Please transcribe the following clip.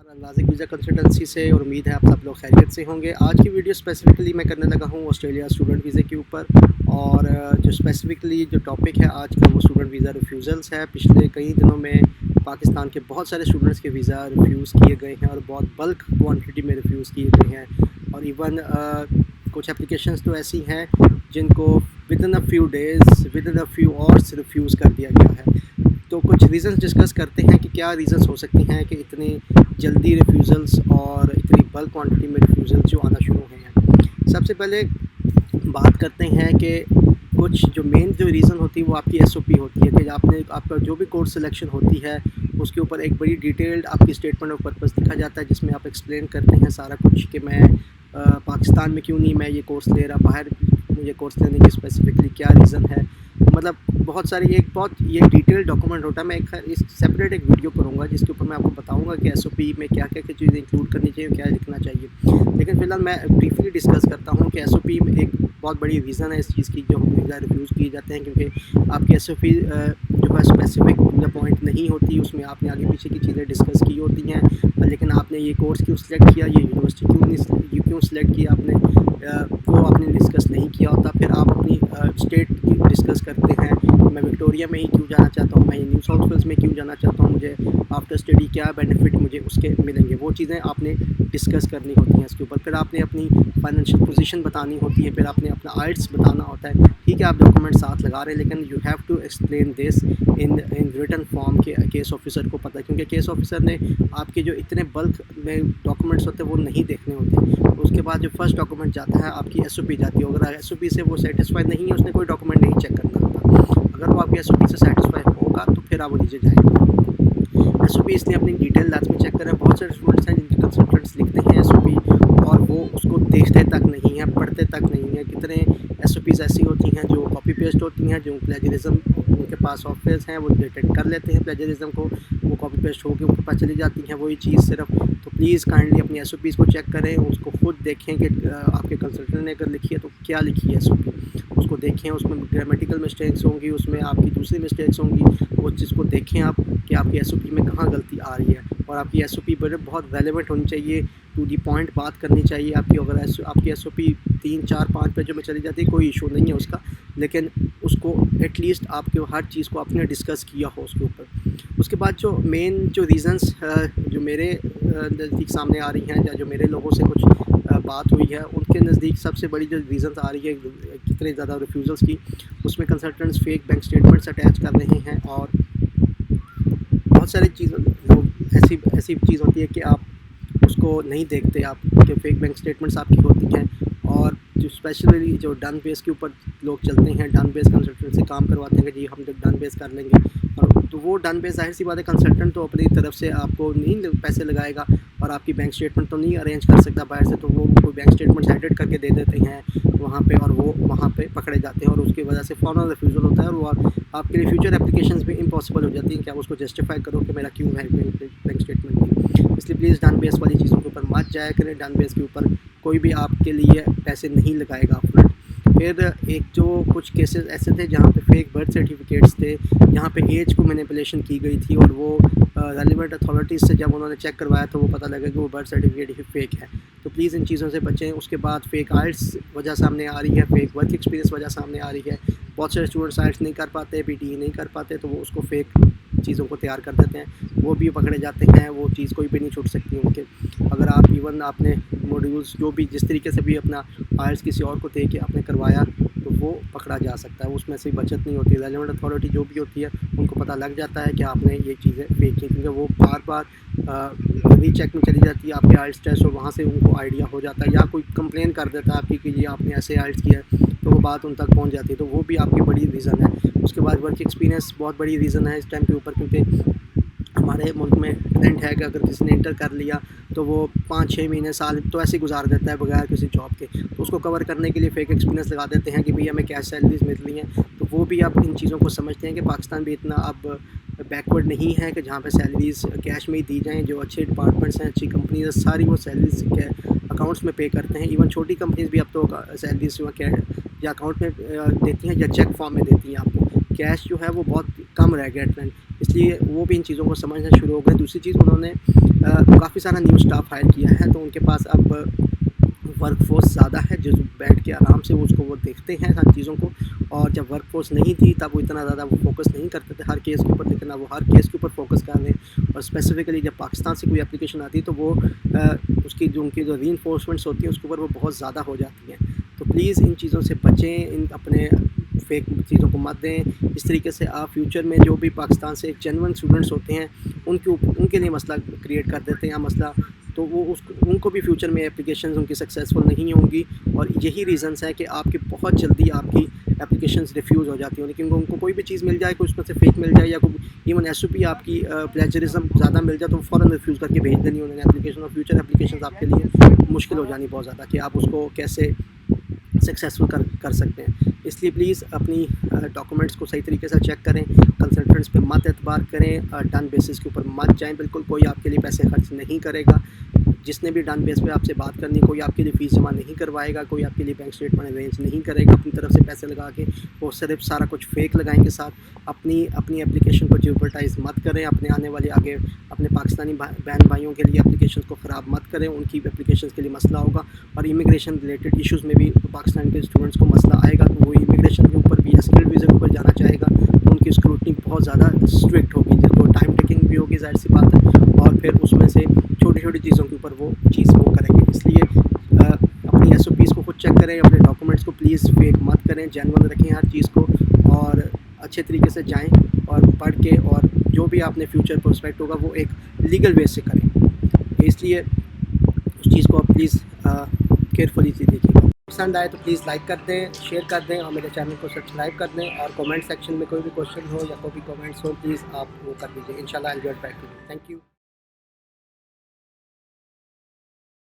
नाज़िक visa consultancy से और उम्मीद है आप सब लोग खैरियत से होंगे। आज की वीडियो स्पेसिफ़िकली मैं करने लगा हूँ ऑस्ट्रेलिया स्टूडेंट वीज़े के ऊपर और जो स्पेसिफ़िकली जो टॉपिक है आज का वो स्टूडेंट वीज़ा रिफ्यूज़ल्स है। पिछले कई दिनों में पाकिस्तान के बहुत सारे स्टूडेंट्स के वीज़ा रिफ्यूज़ किए गए हैं और बहुत बल्क क्वांटिटी में रिफ्यूज़ किए गए हैं और इवन कुछ एप्लीकेशंस तो ऐसी हैं जिनको within a few days within a few hours refuse कर दिया गया है। तो कुछ रीज़न्स डिस्कस करते हैं कि क्या रीज़न्स हो सकती हैं कि इतनी जल्दी रिफ्यूज़ल्स और इतनी बल्क क्वांटिटी में रिफ्यूज़ल्स जो आना शुरू हुए हैं। सबसे पहले बात करते हैं कि कुछ जो मेन जो रीज़न होती है वो आपकी एसओपी होती है कि आपका जो भी कोर्स सिलेक्शन होती है उसके ऊपर एक बड़ी डिटेल्ड आपकी स्टेटमेंट ऑफ पर्पस लिखा जाता है जिसमें आप एक्सप्लेन करते हैं सारा कुछ कि मैं पाकिस्तान में क्यों नहीं मैं ये कोर्स ले रहा, बाहर मुझे कोर्स लेने की स्पेसिफिकली क्या रीज़न है। मतलब बहुत सारी ये डिटेल डॉक्यूमेंट होता है। मैं इस सेपरेट एक वीडियो करूँगा जिसके ऊपर मैं आपको बताऊँगा कि एसओपी में क्या क्या चीज़ें इंक्लूड करनी चाहिए, क्या लिखना चाहिए। लेकिन फ़िलहाल मैं ब्रीफली डिस्कस करता हूँ कि एसओपी में एक बहुत बड़ी रीज़न है इस चीज़ की जो वीज़ा रिफ्यूज़ किए जाते हैं, क्योंकि आपकी एसओपी जो है स्पेसिफिक पॉइंट नहीं होती, उसमें आपने आगे पीछे की चीज़ें डिस्कस की होती हैं। लेकिन आपने ये कोर्स क्यों सिलेक्ट किया, ये यूनिवर्सिटी क्यों सिलेक्ट किया आपने, वो आपने डिस्कस नहीं किया होता। फिर आप अपनी स्टेट की डिस्कस करते हैं, मैं विक्टोरिया में ही क्यों जाना चाहता हूँ, मैं न्यू साउथ वेल्स में क्यों जाना चाहता हूँ, मुझे आफ्टर स्टडी क्या बेनिफिट मुझे उसके मिलेंगे, वो चीज़ें आपने डिस्कस करनी होती हैं इसके ऊपर। फिर आपने अपनी फाइनेंशियल पोजीशन बतानी होती है, फिर आपने अपना आइल्स बताना होता है। ठीक है, आप डॉक्यूमेंट साथ लगा रहे हैं लेकिन you have to explain this in written form के केस ऑफिसर को पता है, क्योंकि केस ऑफिसर ने आपके जो इतने बल्क में डॉक्यूमेंट्स होते हैं वो नहीं देखने होते। उसके बाद जो फर्स्ट डॉक्यूमेंट जाता है आपकी एसओपी जाती है, अगर एसओपी से वो सेटिस्फाई नहीं है उसने कोई डॉक्यूमेंट नहीं चेक करना होता। अगर वो आपकी एसओपी से सेटिस्फाई होगा तो फिर आप वो नीचे जाएंगे। एसओपी इसलिए अपनी डिटेल लास्ट में चेक करें। बहुत सारे स्टूडेंट्स हैं जिनके कंसल्टेंट्स लिखते हैं एसओपी और वो उसको देखते तक नहीं है, पढ़ते तक नहीं है। कितने एसओपीज़ ऐसी होती हैं जो कॉपी पेस्ट होती हैं, जो प्लेजरिज्म उनके पास सॉफ्टवेयर हैं वो डिटेक्ट कर लेते हैं प्लेजरिज्म को, वो कॉपी पेस्ट होकर उनके पास चली जाती हैं वही चीज़ सिर्फ। तो प्लीज़ काइंडली अपनी एसओपीज़ को चेक करें, उसको खुद देखें कि आपके कंसल्टेंट ने अगर लिखी है तो क्या लिखी है एसओपी, उसको देखें। उसमें ग्रामेटिकल मिस्टेक्स होंगी, उसमें आपकी दूसरी मिस्टेक्स होंगी, वो चीज़ को देखें आप कि आपकी एसओपी में कहाँ गलती आ रही है। और आपकी एसओपी बहुत रेलेवेंट होनी चाहिए, टू दी पॉइंट बात करनी चाहिए आपकी। अगर आपकी एसओपी 3, 4, 5 पेजों में चली जाती है कोई इशू नहीं है उसका, लेकिन उसको एटलीस्ट आपके हर चीज़ को आपने डिस्कस किया हो उसके ऊपर। उसके बाद जो मेन जो रीज़न्स जो मेरे नज़दीक सामने आ रही हैं या जो मेरे लोगों से कुछ बात हुई है उनके नज़दीक सबसे बड़ी जो रीज़न्स आ रही है कितने ज़्यादा रिफ्यूज़ल्स की, उसमें consultants fake bank statements attach कर रहे हैं। और बहुत सारी चीज़ों ऐसी चीज़ होती है कि आप उसको नहीं देखते, आप कि फेक बैंक स्टेटमेंट्स आपकी होती हैं। और जो स्पेशली जो डन बेस के ऊपर लोग चलते हैं, डन बेस कंसल्टेंट से काम करवाते हैं कि जी हम डन बेस कर लेंगे, और तो वो डन बेस जाहिर सी बात है कंसल्टेंट तो अपनी तरफ से आपको नहीं पैसे लगाएगा और आपकी बैंक स्टेटमेंट तो नहीं अरेंज कर सकता बाहर से, तो वो कोई बैंक स्टेटमेंट एडिट करके दे देते हैं वहाँ पे और वो वहाँ पे पकड़े जाते हैं और उसकी वजह से फ़ौरन रिफ्यूज़ल होता है और आपके लिए फ्यूचर एप्लीकेशंस भी इम्पॉसिबल हो जाती हैं कि आप उसको जस्टिफाई करो कि मेरा क्यों है बैंक स्टेटमेंट नहीं। इसलिए प्लीज़ डन बेस वाली चीज़ों के ऊपर मत जाया करें। डन बेस के ऊपर कोई भी आपके लिए पैसे नहीं लगाएगा अपना। फिर एक जो कुछ केसेस ऐसे थे जहाँ पे फेक बर्थ सर्टिफिकेट्स थे, जहाँ पे एज को मैनिपुलेशन की गई थी और वो रेलिवेंट अथॉरिटीज़ से जब उन्होंने चेक करवाया तो वो पता लगा कि वो बर्थ सर्टिफिकेट ही फेक है। तो प्लीज़ इन चीज़ों से बचें। उसके बाद फेक आइल्स वजह सामने आ रही है, फेक वर्क एक्सपीरियंस वजह सामने आ रही है। बहुत सारे स्टूडेंट्स आइल्स नहीं कर पाते, पीटीई नहीं कर पाते, तो वो उसको फेक चीज़ों को तैयार कर देते हैं, वो भी पकड़े जाते हैं। वो चीज़ कोई भी नहीं छूट सकती उनके। अगर आप इवन आपने मॉड्यूल्स जो भी जिस तरीके से भी अपना आइल्स किसी और को दे के आपने करवाया तो वो पकड़ा जा सकता है, उसमें से बचत नहीं होती। रेलेवेंट अथॉरिटी जो भी होती है उनको पता लग जाता है कि आपने ये चीज़ें फेक की, क्योंकि वो बार बार रीचेक में चली जाती है आपके आइल्स टेस्ट और वहाँ से उनको आइडिया हो जाता है, या कोई कंप्लेन कर देता है आपकी कि ये आपने ऐसे आइल्स किया है, तो वो बात उन तक पहुँच जाती है। तो वो भी आपकी बड़ी रीज़न है। उसके बाद वर्क एक्सपीरियंस बहुत बड़ी रीज़न है इस टाइम के ऊपर, क्योंकि हमारे मुल्क में ट्रेंड है कि अगर किसी ने इंटर कर लिया तो वो 5-6 महीने साल तो ऐसे गुजार देता है बगैर किसी जॉब के, तो उसको कवर करने के लिए फेक एक्सपीरियंस लगा देते हैं कि भैया हमें कैश सैलरीज मिल रही हैं। तो वो भी आप इन चीज़ों को समझते हैं कि पाकिस्तान भी इतना अब बैकवर्ड नहीं है कि जहाँ पे सैलरीज कैश में ही दी जाएँ। जो अच्छे डिपार्टमेंट्स हैं, अच्छी कंपनीज है, सारी वो सैलरीज अकाउंट्स में पे करते हैं। इवन छोटी कंपनीज भी अब तो सैलरीज या अकाउंट में देती हैं या चेक फॉर्म में देती हैं आपको। कैश जो है वो बहुत कम रह गया ट्रेंड, इसलिए वो भी इन चीज़ों को समझना शुरू हो गए। दूसरी चीज़, उन्होंने काफ़ी सारा न्यू स्टाफ हायर किया है, तो उनके पास अब वर्कफोर्स ज़्यादा है जो बैठ के आराम से वो देखते हैं हर चीज़ों को। और जब वर्कफोर्स नहीं थी तब वो इतना ज़्यादा वो फोकस नहीं करते थे हर केस के ऊपर, लेकिन अब वो हर केस के ऊपर फोकस कर रहे हैं। और स्पेसिफिकली जब पाकिस्तान से कोई एप्लीकेशन आती है तो वो उसकी जो रीइंफोर्समेंट्स होती हैं उसके ऊपर वो बहुत ज़्यादा हो जाती हैं। तो प्लीज़ इन चीज़ों से बचें, इन अपने फेक चीज़ों को मत दें। इस तरीके से आप फ्यूचर में जो भी पाकिस्तान से जेन्युइन स्टूडेंट्स होते हैं उनके लिए मसला क्रिएट कर देते हैं मसला, तो वो उनको भी फ्यूचर में एप्लीकेशंस उनकी सक्सेसफुल नहीं होंगी। और यही रीज़न्स है कि आपकी बहुत जल्दी आपकी एप्लीकेशंस रिफ्यूज़ हो जाती हैं, लेकिन उनको कोई भी चीज़ मिल जाए, कोई उसमें से फेक मिल जाए या कोई इवन एसओपी आपकी प्लेजरिज्म ज़्यादा मिल जाए तो फ़ौरन रिफ्यूज़ करके भेज देनी उन्होंने एप्लीकेशन। और फ्यूचर एप्लीकेशंस आपके लिए मुश्किल हो जानी बहुत ज़्यादा कि आप उसको कैसे सक्सेसफुल कर सकते हैं। इसलिए प्लीज़ अपनी डॉक्यूमेंट्स को सही तरीके से चेक करें, कंसल्टेंट्स पे मत एतबार करें, डन बेसिस के ऊपर मत जाएं। बिल्कुल कोई आपके लिए पैसे खर्च नहीं करेगा। जिसने भी डन बेस पे आपसे बात करनी, कोई आपके लिए फ़ीस जमा नहीं करवाएगा, कोई आपके लिए बैंक स्टेटमेंट अरेंज नहीं करेगा अपनी तरफ से पैसे लगा के। वो सिर्फ सारा कुछ फेक लगाएंगे साथ। अपनी एप्लीकेशन को जेओपर्टाइज मत करें, अपने आने वाले आगे अपने पाकिस्तानी बहन भाइयों के लिए एप्लीकेशन को ख़राब मत करें, उनकी एप्लीकेशन के लिए मसला होगा। और इमिग्रेशन रिलेटेड इशूज़ में भी पाकिस्तान के स्टूडेंट्स को मसला आएगा, तो वो इमिग्रेशन के ऊपर भी या स्किल्ड वीज़ा के ऊपर जाना चाहेगा तो उनकी स्क्रूटनी बहुत ज़्यादा स्ट्रिक्ट होगी, जिसको टाइम टेकिंग भी होगी, ज़ाहिर सी बात है। और फिर उसमें से छोटी छोटी चीज़ों के ऊपर वो चीज़ वो करेंगे। इसलिए अपनी एसओपीज़ को खुद चेक करें, अपने डॉक्यूमेंट्स को प्लीज़ फेक मत करें, जेन्युइन रखें हर चीज़ को और अच्छे तरीके से जाएं और पढ़ के, और जो भी आपने फ्यूचर प्रोस्पेक्ट होगा वो एक लीगल वे से करें। इसलिए उस चीज़ को आप प्लीज़ केयरफुली से देखिएगा। पसंद आए तो प्लीज़ लाइक कर दें, शेयर कर दें और मेरे चैनल को सब्सक्राइब कर दें। और कमेंट सेक्शन में कोई भी क्वेश्चन हो या कोई भी कमेंट्स हो प्लीज़ आप वो कर दीजिए। इंशाल्लाह I will get back to you. Thank you.